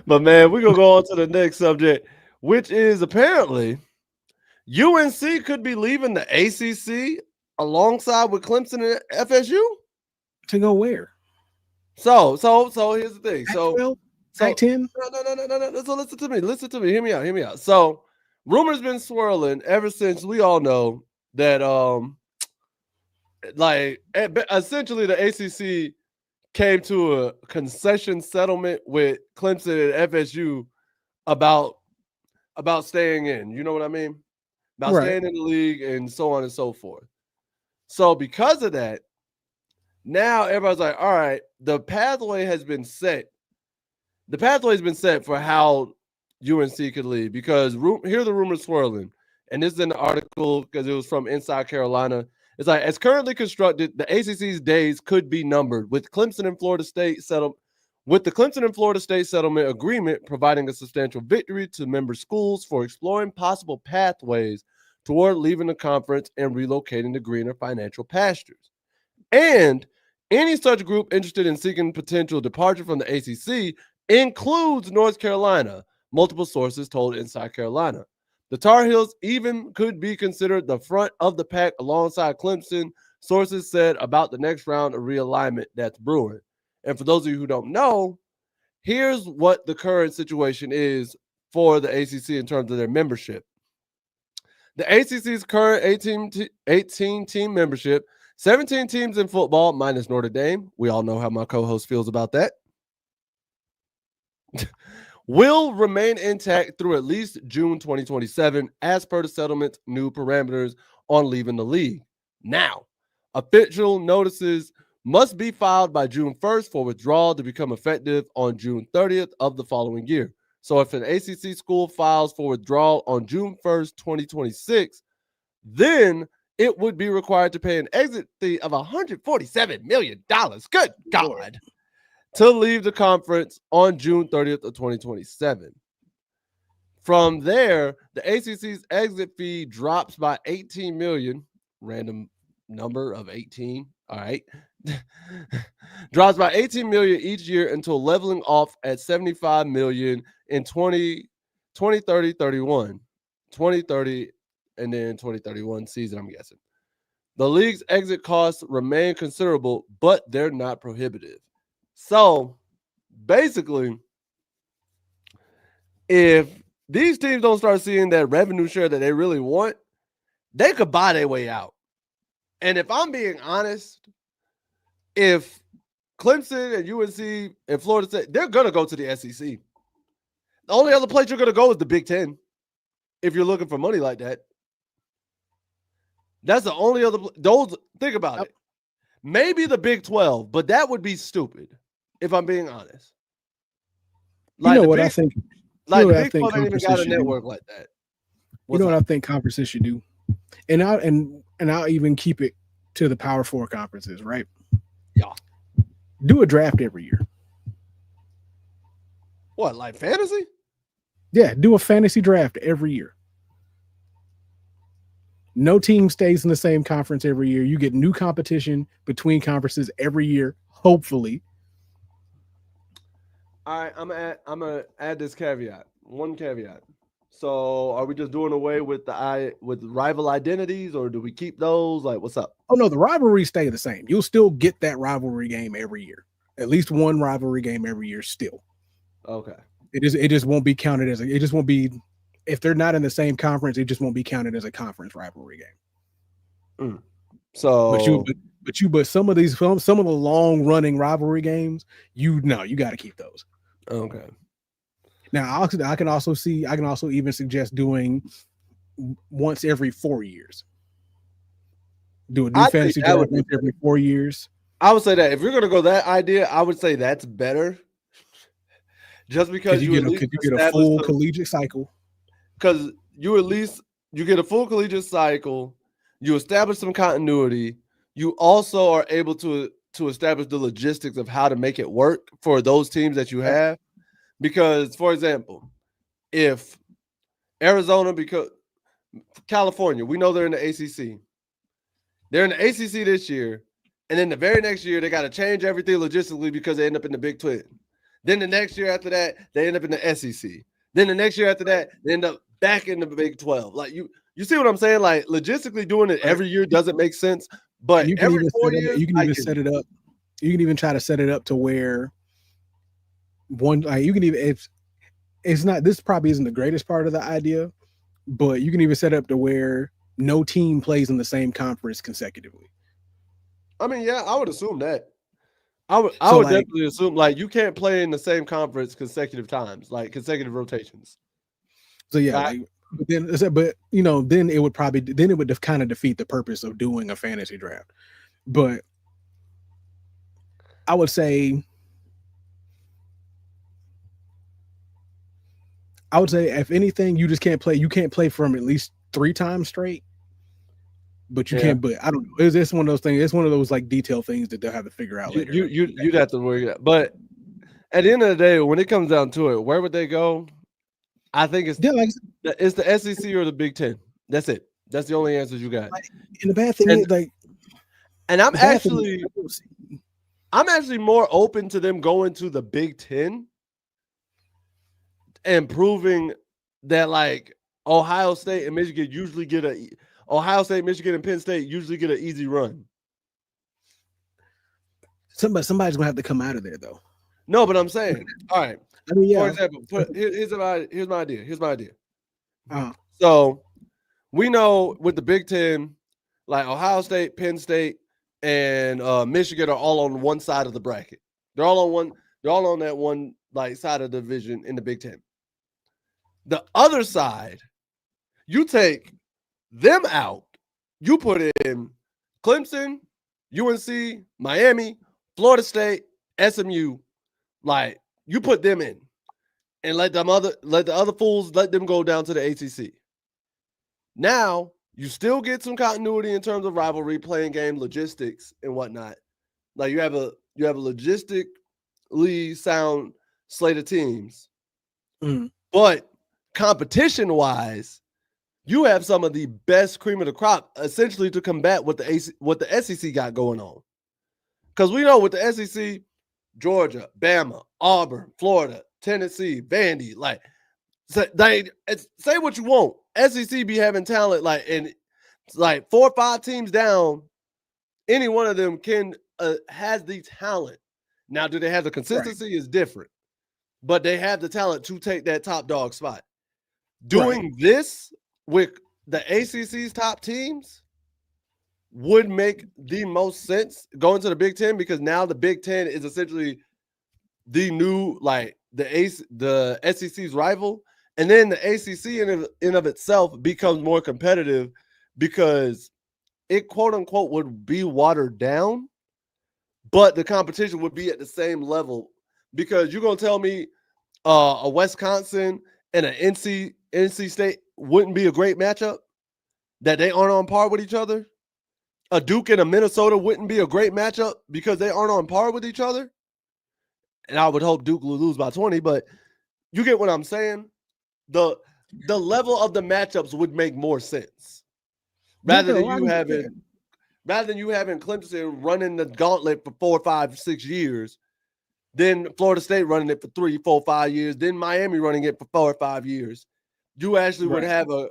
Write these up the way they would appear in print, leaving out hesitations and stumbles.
But man, we're gonna go on to the next subject, which is apparently UNC could be leaving the ACC alongside with Clemson and FSU. To go where? So here's the thing. Pac-12? So Pac-10? no. So listen to me. Listen to me. Hear me out. So rumors been swirling ever since we all know that essentially the ACC came to a concession settlement with Clemson and FSU about staying in. You know what I mean? About Right. staying in the league and so on and so forth. So because of that, now everybody's like, all right, the pathway has been set. The pathway has been set for how UNC could leave because here are the rumors swirling. And this is in the article because it was from Inside Carolina. It's like, as currently constructed, the ACC's days could be numbered with Clemson and Florida State settled. With the Clemson and Florida State settlement agreement providing a substantial victory to member schools for exploring possible pathways toward leaving the conference and relocating to greener financial pastures. And any such group interested in seeking potential departure from the ACC includes North Carolina, multiple sources told Inside Carolina. The Tar Heels even could be considered the front of the pack alongside Clemson, sources said about the next round of realignment that's brewing. And for those of you who don't know, here's what the current situation is for the ACC in terms of their membership. The ACC's current 18-team membership, 17 teams in football minus Notre Dame. We all know how my co-host feels about that. Will remain intact through at least June 2027 as per the settlement's new parameters on leaving the league. Now, official notices must be filed by June 1st for withdrawal to become effective on June 30th of the following year. So if an ACC school files for withdrawal on June 1st, 2026, then it would be required to pay an exit fee of $147 million. Good God. To leave the conference on June 30th of 2027. From there, the ACC's exit fee drops by $18 million, random number of 18, all right, drops by $18 million each year until leveling off at $75 million in 2030-31, 2030 and then 2031 season, I'm guessing. The league's exit costs remain considerable, but they're not prohibitive. So, basically, if these teams don't start seeing that revenue share that they really want, they could buy their way out. And if I'm being honest, if Clemson and UNC and Florida State, they're going to go to the SEC. The only other place you're going to go is the Big Ten if you're looking for money like that. That's the only other – think about it. Maybe the Big 12, but that would be stupid. If I'm being honest, like, you know what I think? Like the Big 12 ain't even got a network like that. You know what I think conferences should do, and I'll even keep it to the Power 4 conferences, right? Yeah. Do a draft every year. What, like fantasy? Yeah, do a fantasy draft every year. No team stays in the same conference every year. You get new competition between conferences every year, hopefully. All right, I'm gonna add this caveat. One caveat. So, are we just doing away with with rival identities, or do we keep those? Like, what's up? Oh no, the rivalries stay the same. You'll still get that rivalry game every year. At least one rivalry game every year still. Okay. It just won't be counted as it just won't be, if they're not in the same conference, it just won't be counted as a conference rivalry game. So, but some of the long running rivalry games, you got to keep those. Okay. Now I can also even suggest doing once every 4 years. Do a new fantasy draft once every 4 years. I would say that if you're going to go that idea, I would say that's better. Just because you get a full collegiate cycle. Because you get a full collegiate cycle, you establish some continuity. You also are able to establish the logistics of how to make it work for those teams that you have. Because, for example, if Arizona, because California, we know they're in the ACC. They're in the ACC this year, and then the very next year they got to change everything logistically because they end up in the Big 12. Then the next year after that, they end up in the SEC. Then the next year after that, they end up back in the Big 12. Like you see what I'm saying? Like logistically doing it every year doesn't make sense. But you can every even 4 years, you can even set it up. You can even try to set it up to where you can even if it's not, this probably isn't the greatest part of the idea, but you can even set up to where no team plays in the same conference consecutively. I mean, yeah, I would assume that. I would definitely assume like you can't play in the same conference consecutive times, like consecutive rotations. So yeah, right? then it would kind of defeat the purpose of doing a fantasy draft. But I would say if anything, you just can't play. You can't play from at least 3 times straight. But you can't. But I don't know. It's one of those things. It's one of those like detail things that they'll have to figure out later. You'd have to worry out. But at the end of the day, when it comes down to it, where would they go? I think it's the SEC or the Big Ten. That's it. That's the only answers you got. And the bad thing is like, and I'm actually more open to them going to the Big Ten and proving that like Ohio State and Michigan usually get Michigan, and Penn State usually get an easy run. Somebody's gonna have to come out of there though. No, but I'm saying, all right. I mean, yeah. For example, here's my idea. Here's my idea. Uh-huh. So we know with the Big Ten, like Ohio State, Penn State, and Michigan are all on one side of the bracket. They're all on that one like side of the division in the Big Ten. The other side, you take them out. You put in Clemson, UNC, Miami, Florida State, SMU. Like you put them in, and let the other fools let them go down to the ACC. Now you still get some continuity in terms of rivalry, playing game, logistics, and whatnot. Like you have a logistically sound slate of teams, but competition-wise, you have some of the best cream of the crop, essentially to combat what the SEC got going on. Because we know with the SEC, Georgia, Bama, Auburn, Florida, Tennessee, Vandy, like say what you want. SEC be having talent, like, and like 4 or 5 teams down, any one of them can has the talent. Now, do they have the consistency? Right. Is different, but they have the talent to take that top dog spot. Doing this with the ACC's top teams would make the most sense going to the Big Ten, because now the Big Ten is essentially the new, like the SEC's rival. And then the ACC in of itself becomes more competitive because it quote unquote would be watered down, but the competition would be at the same level, because you're going to tell me a Wisconsin and an NC State wouldn't be a great matchup, that they aren't on par with each other. A Duke and a Minnesota wouldn't be a great matchup because they aren't on par with each other. And I would hope Duke will lose by 20, but you get what I'm saying? The level of the matchups would make more sense. Rather than you having Clemson running the gauntlet for 4, 5, 6 years, then Florida State running it for 3, 4, 5 years, then Miami running it for 4 or 5 years. You actually would have a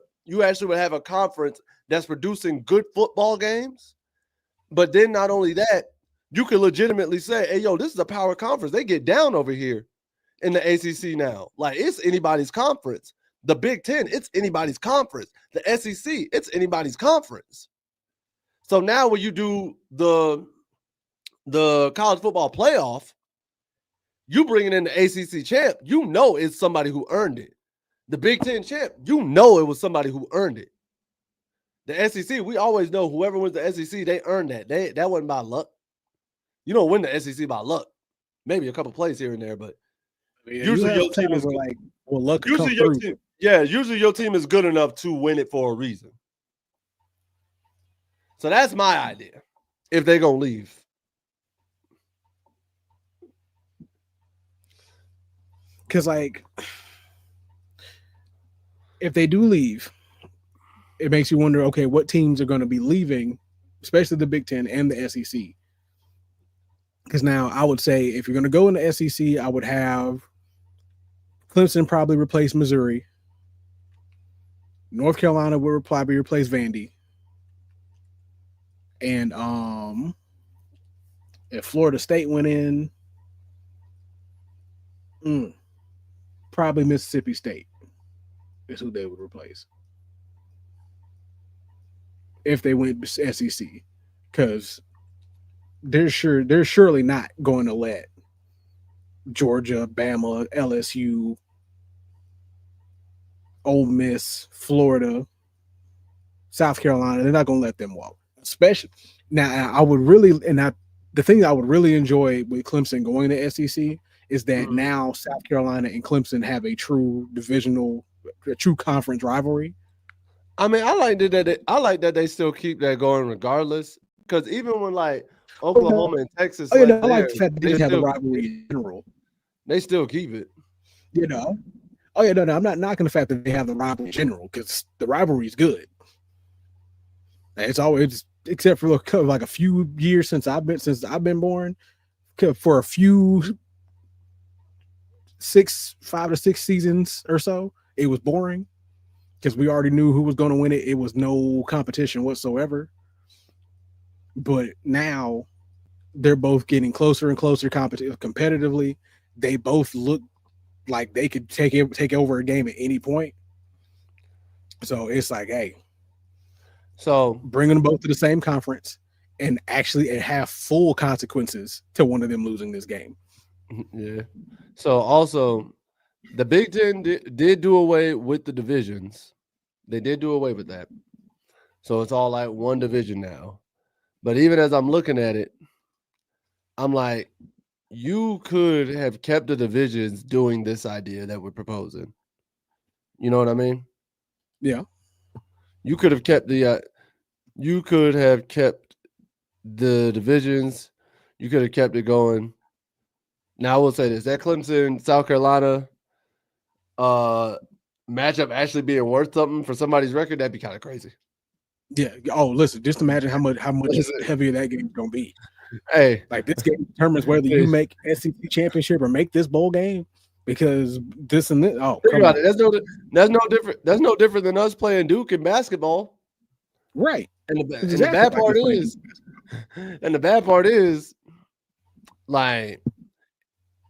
conference that's producing good football games. But then not only that, you can legitimately say, hey, yo, this is a power conference. They get down over here in the ACC now. Like, it's anybody's conference. The Big Ten, it's anybody's conference. The SEC, it's anybody's conference. So now when you do the college football playoff, you bringing in the ACC champ, you know it's somebody who earned it. The Big Ten champ, you know it was somebody who earned it. The SEC, we always know whoever wins the SEC, they earned that. That wasn't by luck. You don't win the SEC by luck. Maybe a couple plays here and there, but usually your team is like, well, luck. Usually your team is good enough to win it for a reason. So that's my idea. If they're gonna leave, because like, if they do leave, it makes you wonder, okay, what teams are going to be leaving, especially the Big Ten and the SEC. Because now I would say if you're going to go in the SEC, I would have Clemson probably replace Missouri. North Carolina would probably replace Vandy. And if Florida State went in, probably Mississippi State is who they would replace if they went SEC, because they're surely not going to let Georgia, Bama, LSU, Ole Miss, Florida, South Carolina. They're not going to let them walk. Especially now, I would really, the thing I would really enjoy with Clemson going to SEC is that now South Carolina and Clemson have a true conference rivalry. I mean, I like that they still keep that going regardless. Because even when like Oklahoma and Texas, I like the fact that they have a rivalry in general. They still keep it. No, I'm not knocking the fact that they have the rivalry in general, because the rivalry is good. It's always, except for like a few years since I've been born, for a few 5 to 6 seasons or so, it was boring because we already knew who was going to win it. It was no competition whatsoever. But now they're both getting closer and closer competitively. They both look like they could take over a game at any point. So it's like, hey, so bringing them both to the same conference and actually have full consequences to one of them losing this game. Yeah. So also, the Big Ten did do away with the divisions. They did do away with that. So it's all like one division now. But even as I'm looking at it, I'm like, you could have kept the divisions doing this idea that we're proposing. You know what I mean? Yeah. You could have kept the divisions. You could have kept it going. Now I will say this: that Clemson, South Carolina matchup actually being worth something for somebody's record, that'd be kind of crazy. Yeah. Oh, listen, just imagine how much heavier that game's gonna be. Hey, like this game determines whether you make SEC championship or make this bowl game, because this and this. Oh, think about it. That's no different. That's no different than us playing Duke in basketball, right? And the bad part is, like,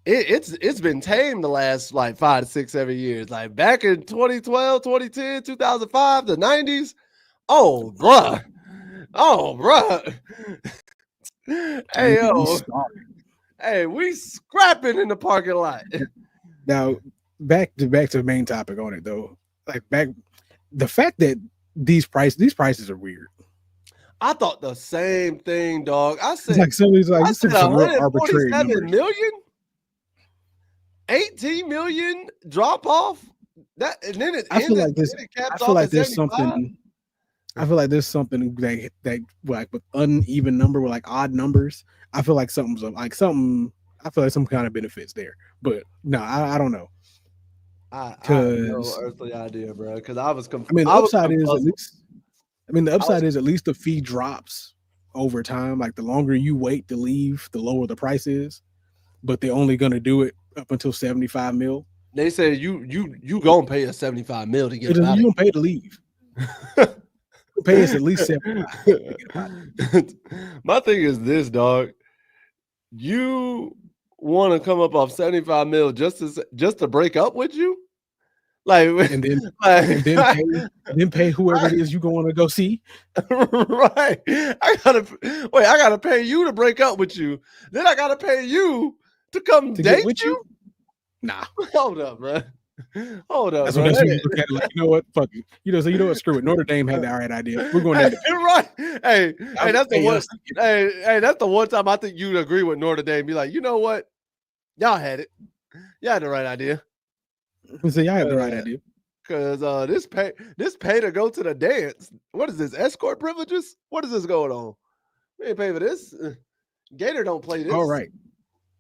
it's been tamed the last like 5 to 6, 7 years. Like back in 2012, 2010, 2005, the 90s. Oh, bruh. Hey, we scrapping in the parking lot. Now, back to the main topic on it though. The fact that these prices are weird. I thought the same thing, dog. I said, it's some real arbitrary million, 18 million drop off. That and then it. I feel like there's something. I feel like there's something that like with uneven number, with like odd numbers. I feel like something's I feel like some kind of benefits there, but no, I don't know. I have no earthly idea, bro. Because I was confused. I mean, the upside is at least the fee drops over time. Like the longer you wait to leave, the lower the price is. But they're only gonna do it up until 75 mil. They say you gonna pay us 75 mil to get out. You gonna pay to leave. Pay us at least 75. My thing is this, dog. You want to come up off 75 mil just to break up with you? Like, and then pay whoever it is you going to go see. Right. I gotta pay you to break up with you. Then I gotta pay you to come date with you. Nah. Hold up, bro. Hold up. That's what you look at it like, you know what? Fuck it. You know what? Screw it. Notre Dame had the right idea. We're going to right. Hey, that's the one. Hey, that's the one time I think you'd agree with Notre Dame. Be like, you know what? Y'all had it. Y'all had the right idea. So y'all have the right idea. Because this pay to go to the dance. What is this? Escort privileges? What is this going on? We ain't pay for this. Gator don't play this. All right.